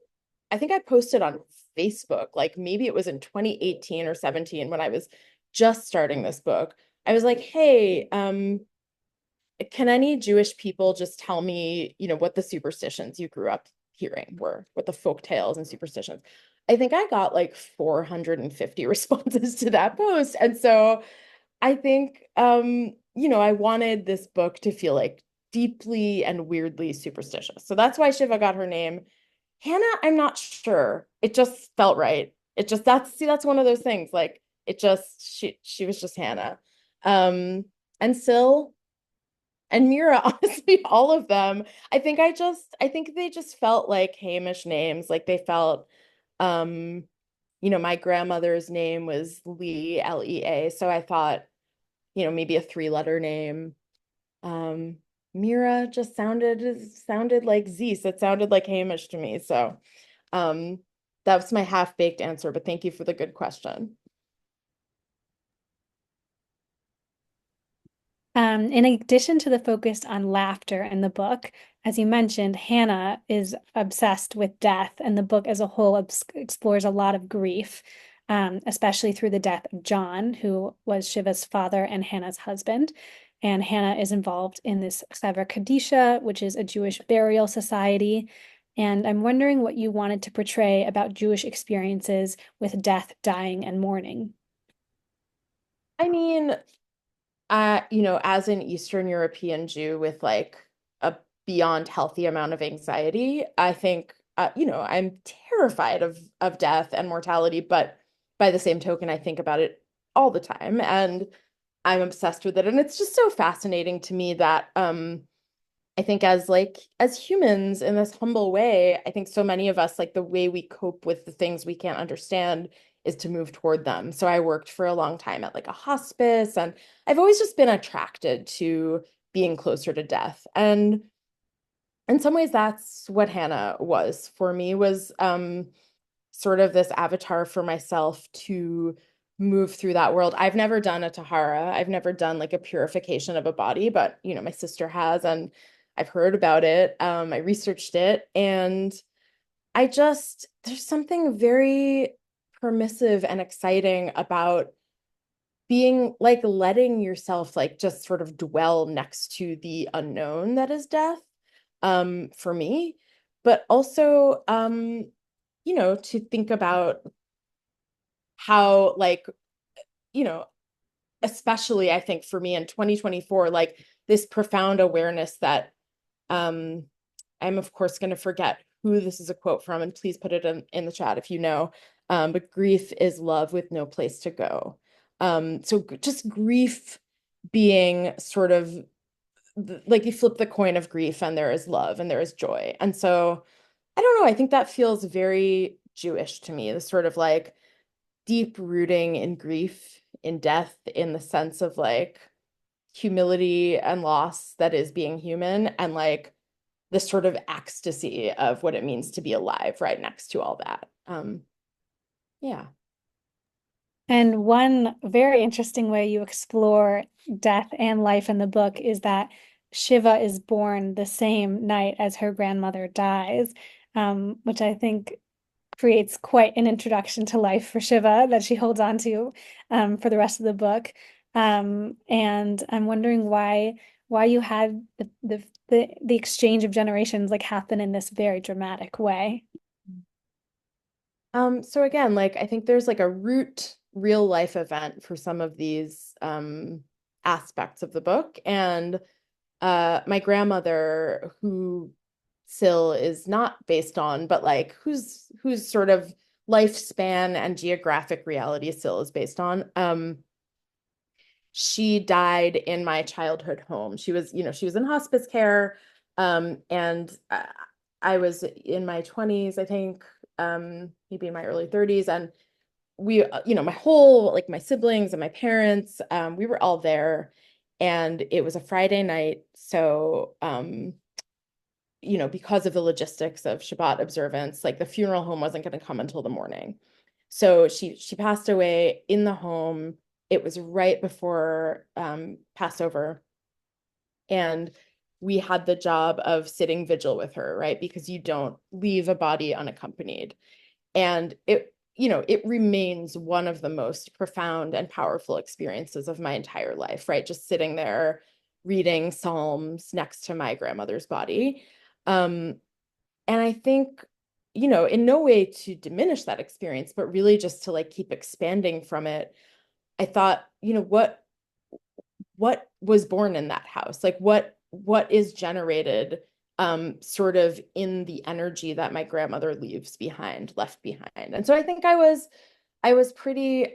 I think I posted on Facebook, like maybe it was in 2018 or 17 when I was just starting this book. I was like, hey, can any Jewish people just tell me, what the superstitions you grew up hearing were, what the folk tales and superstitions? I think I got like 450 responses to that post. And so I think, I wanted this book to feel like deeply and weirdly superstitious. So that's why Shiva got her name. Hannah, I'm not sure. It just felt right. It just that's one of those things. Like it just she was just Hannah. And Syl and Mira, honestly, all of them. I think they just felt like Hamish names. Like they felt my grandmother's name was Lee, Lea. So I thought, maybe a three-letter name. Um, Mira just sounded like Zeus. It sounded like Hamish to me. So um, that's my half-baked answer, but thank you for the good question. In addition to the focus on laughter in the book, as you mentioned, Hannah is obsessed with death, and the book as a whole explores a lot of grief, especially through the death of John, who was Shiva's father and Hannah's husband. And Hannah is involved in this Chevra Kadisha, which is a Jewish burial society. And I'm wondering what you wanted to portray about Jewish experiences with death, dying, and mourning. I mean, as an Eastern European Jew with like a beyond healthy amount of anxiety, I think, I'm terrified of death and mortality, but by the same token, I think about it all the time and I'm obsessed with it. And it's just so fascinating to me that I think as humans in this humble way, I think so many of us, like the way we cope with the things we can't understand is to move toward them. So I worked for a long time at like a hospice, and I've always just been attracted to being closer to death. And in some ways, that's what Hannah was for me, was sort of this avatar for myself to move through that world. I've never done a tahara. I've never done like a purification of a body, but my sister has, and I've heard about it. I researched it, and there's something very permissive and exciting about being like letting yourself like just sort of dwell next to the unknown that is death, for me, but also to think about how like, you know, especially I think for me in 2024, like this profound awareness that um I'm of course going to forget who this is a quote from, and please put it in the chat if you know. But grief is love with no place to go. So just grief being sort of like you flip the coin of grief and there is love and there is joy. And so I don't know, I think that feels very Jewish to me, the sort of like deep rooting in grief, in death, in the sense of like humility and loss that is being human, and like the sort of ecstasy of what it means to be alive right next to all that. Yeah. And one very interesting way you explore death and life in the book is that Shiva is born the same night as her grandmother dies, which I think creates quite an introduction to life for Shiva that she holds on to for the rest of the book. And I'm wondering why you had the exchange of generations like happen in this very dramatic way. So again, like I think there's like a root real life event for some of these aspects of the book. And my grandmother, who Syl is not based on, but like whose sort of lifespan and geographic reality Syl is based on. She died in my childhood home. She was in hospice care, and I was in my 20s, I think, maybe in my early 30s, and we, my whole, like my siblings and my parents, we were all there, and it was a Friday night, so because of the logistics of Shabbat observance, like the funeral home wasn't going to come until the morning. So she passed away in the home. It was right before Passover. And we had the job of sitting vigil with her, right? Because you don't leave a body unaccompanied. And it remains one of the most profound and powerful experiences of my entire life, right? Just sitting there reading Psalms next to my grandmother's body. And I think, in no way to diminish that experience, but really just to like keep expanding from it. I thought, what was born in that house? Like what is generated sort of in the energy that my grandmother left behind. And so I think I was pretty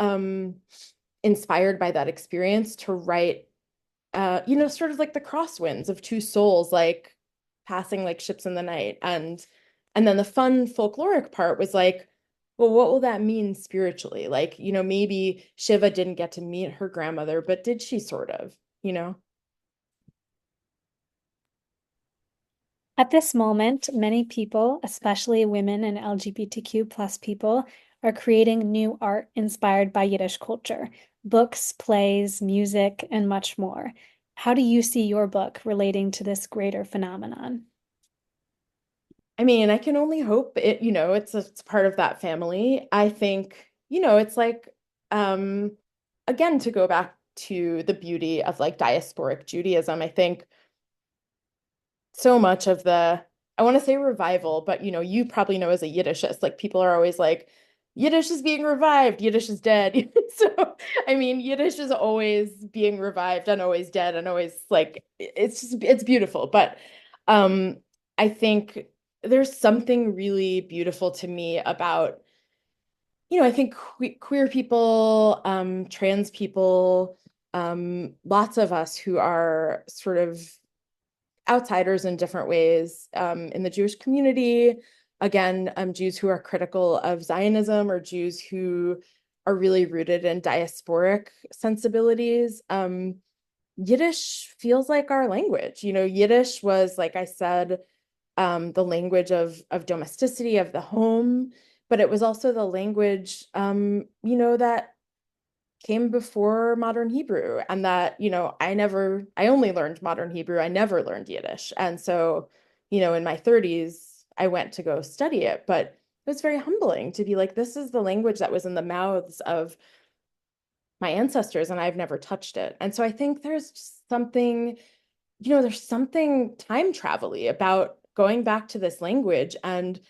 inspired by that experience to write sort of like the crosswinds of two souls, like passing like ships in the night. And then the fun folkloric part was like, well, what will that mean spiritually? Like, maybe Shiva didn't get to meet her grandmother, but did she sort of, you know? At this moment, many people, especially women and LGBTQ plus people, are creating new art inspired by Yiddish culture, books, plays, music, and much more. How do you see your book relating to this greater phenomenon? I mean, I can only hope it's part of that family. I think, it's like, again, to go back to the beauty of like diasporic Judaism, I think so much of the I want to say revival, but you probably know as a Yiddishist, like people are always like, Yiddish is being revived, Yiddish is dead. So, I mean, Yiddish is always being revived and always dead and always like it's beautiful. But um, I think there's something really beautiful to me about, I think queer people, trans people, lots of us who are sort of outsiders in different ways in the Jewish community. Again, Jews who are critical of Zionism or Jews who are really rooted in diasporic sensibilities. Yiddish feels like our language. Yiddish was, like I said, the language of domesticity, of the home, but it was also the language, that came before modern Hebrew, and that, I only learned modern Hebrew. I never learned Yiddish. And so, in my 30s, I went to go study it, but it was very humbling to be like, this is the language that was in the mouths of my ancestors, and I've never touched it. And so I think there's just something, there's something time travel-y about going back to this language, and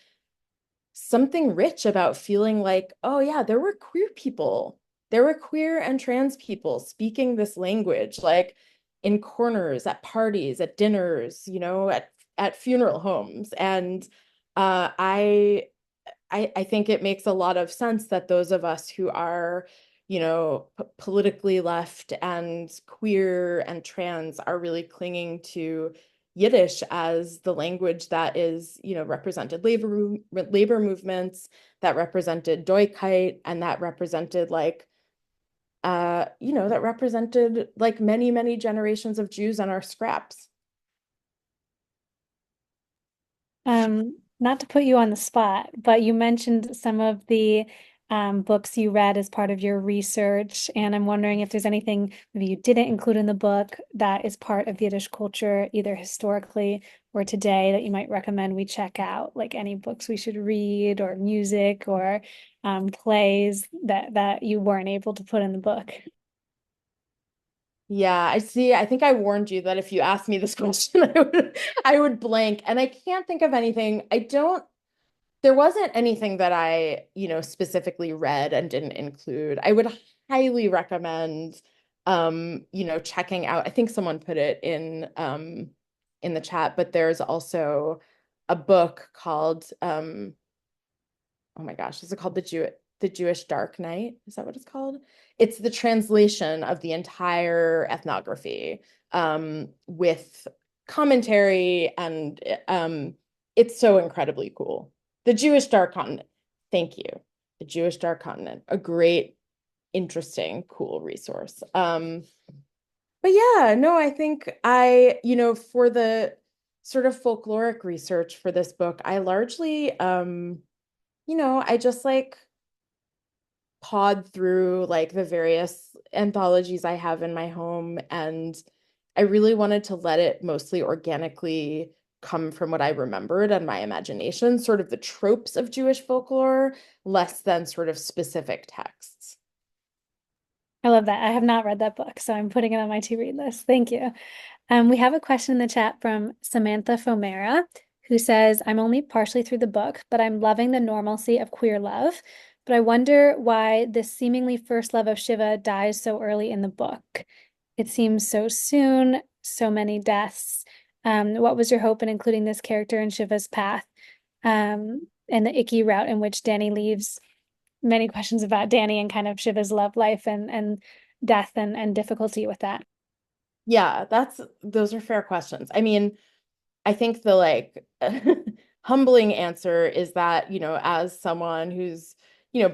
something rich about feeling like, oh yeah, there were queer people. There were queer and trans people speaking this language, like in corners, at parties, at dinners, at funeral homes. And I think it makes a lot of sense that those of us who are, politically left and queer and trans are really clinging to Yiddish as the language that is, represented labor movements, that represented Doigkeit, and that represented many, many generations of Jews on our scraps. Not to put you on the spot, but you mentioned some of the books you read as part of your research, and I'm wondering if there's anything maybe you didn't include in the book that is part of Yiddish culture, either historically or today, that you might recommend we check out, like any books we should read, or music, or plays that you weren't able to put in the book. Yeah, I see. I think I warned you that if you asked me this question, I would blank. And I can't think of anything. There wasn't anything that I, specifically read and didn't include. I would highly recommend, checking out. I think someone put it in the chat, but there's also a book called, oh my gosh, is it called the Jewish Dark Night? Is that what it's called? It's the translation of the entire ethnography, with commentary, and it's so incredibly cool. The Jewish Dark Continent. Thank you. The Jewish Dark Continent, a great, interesting, cool resource. But yeah, no, I think for the sort of folkloric research for this book, I largely, I just like pawed through like the various anthologies I have in my home, and I really wanted to let it mostly organically come from what I remembered and my imagination, sort of the tropes of Jewish folklore, less than sort of specific texts. I love that. I have not read that book, so I'm putting it on my to-read list. Thank you. We have a question in the chat from Samantha Fomera, who says, I'm only partially through the book, but I'm loving the normalcy of queer love. But I wonder why this seemingly first love of Shiva dies so early in the book. It seems so soon, so many deaths. What was your hope in including this character in Shiva's path? And the icky route in which Danny leaves, many questions about Danny and kind of Shiva's love life and death and difficulty with that. Yeah, those are fair questions. I mean, I think the like humbling answer is that, as someone who's,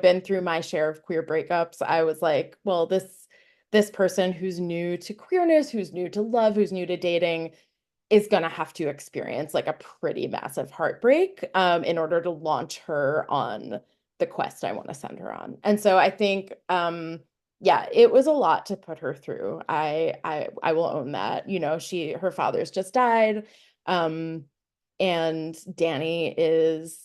been through my share of queer breakups, I was like, well, this person who's new to queerness, who's new to love, who's new to dating, is gonna have to experience like a pretty massive heartbreak in order to launch her on the quest I want to send her on. And so I think yeah, it was a lot to put her through. I will own that. Her father's just died. And Danny is,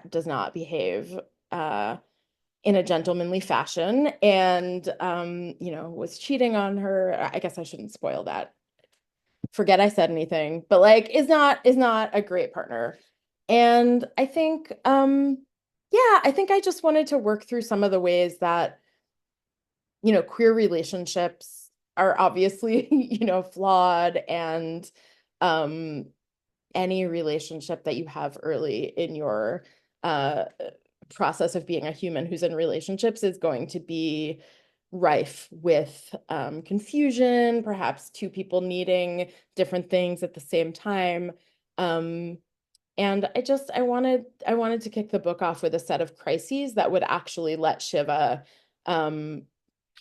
does not behave in a gentlemanly fashion, and was cheating on her. I guess I shouldn't spoil that. forget I said anything, but like is not a great partner. And I think yeah, I think I just wanted to work through some of the ways that, queer relationships are obviously, flawed, and um any relationship that you have early in your uh process of being a human who's in relationships is going to be rife with confusion, perhaps two people needing different things at the same time. Um, and I wanted to kick the book off with a set of crises that would actually let Shiva um,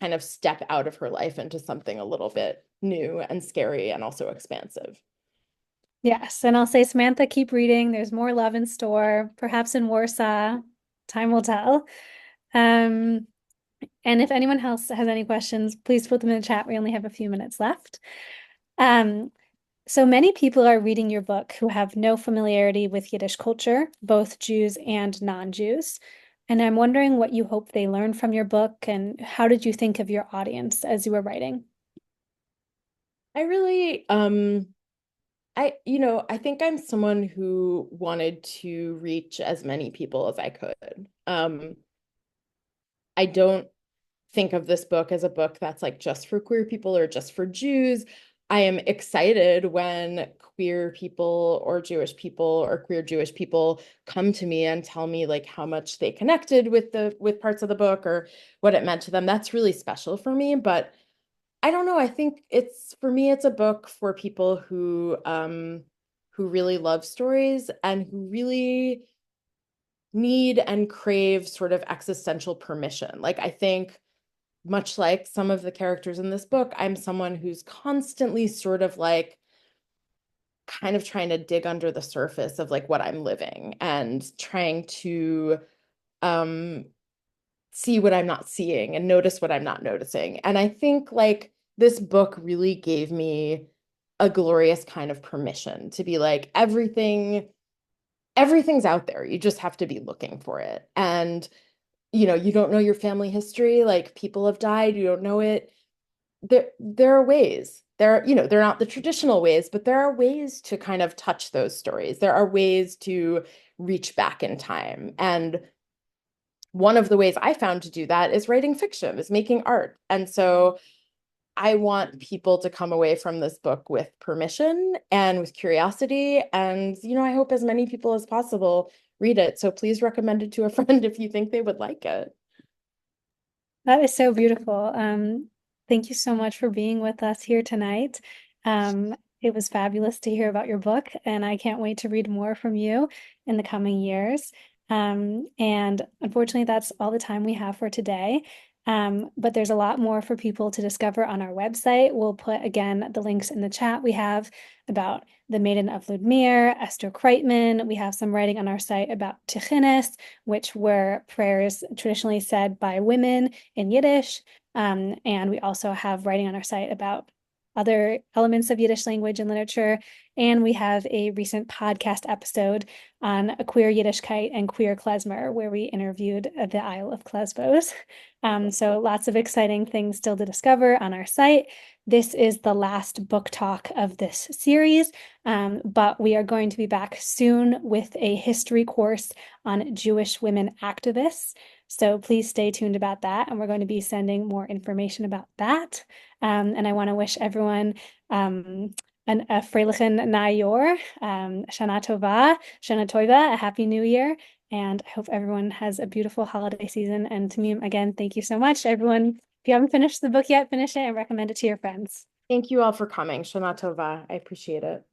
kind of step out of her life into something a little bit new and scary and also expansive. Yes, and I'll say, Samantha, keep reading. There's more love in store, perhaps in Warsaw. Time will tell. Um, and if anyone else has any questions, please put them in the chat. We only have a few minutes left. Um, so many people are reading your book who have no familiarity with Yiddish culture, both Jews and non-Jews. And I'm wondering what you hope they learn from your book, and how did you think of your audience as you were writing? I really I think I'm someone who wanted to reach as many people as I could. I don't think of this book as a book that's like just for queer people or just for Jews. I am excited when queer people or Jewish people or queer Jewish people come to me and tell me like how much they connected with parts of the book or what it meant to them. That's really special for me, but I don't know. I think for me, it's a book for people who really love stories and who really need and crave sort of existential permission. Like I think much like some of the characters in this book, I'm someone who's constantly sort of like kind of trying to dig under the surface of like what I'm living and trying to um see what I'm not seeing and notice what I'm not noticing. And I think like this book really gave me a glorious kind of permission to be like everything's out there. You just have to be looking for it. And you don't know your family history, like people have died, you don't know it. There are ways. They're not the traditional ways, but there are ways to kind of touch those stories. There are ways to reach back in time. And one of the ways I found to do that is writing fiction, is making art. And so I want people to come away from this book with permission and with curiosity. And, I hope as many people as possible read it. So please recommend it to a friend if you think they would like it. That is so beautiful. Thank you so much for being with us here tonight. It was fabulous to hear about your book, and I can't wait to read more from you in the coming years. And unfortunately, that's all the time we have for today. But there's a lot more for people to discover on our website. We'll put, again, the links in the chat we have about the Maiden of Ludmir, Esther Kreitman. We have some writing on our site about Tichinis, which were prayers traditionally said by women in Yiddish. And we also have writing on our site about other elements of Yiddish language and literature. And we have a recent podcast episode on a queer Yiddishkeit and queer klezmer, where we interviewed the Isle of Klesbos. So lots of exciting things still to discover on our site. This is the last book talk of this series, but we are going to be back soon with a history course on Jewish women activists. So please stay tuned about that, and we're going to be sending more information about that. And I want to wish everyone a Freilichen Nayor, Shana Tova, Shana Toiva, a Happy New Year. And I hope everyone has a beautiful holiday season. And Temim, again, thank you so much. Everyone, if you haven't finished the book yet, finish it and recommend it to your friends. Thank you all for coming. Shana Tova. I appreciate it.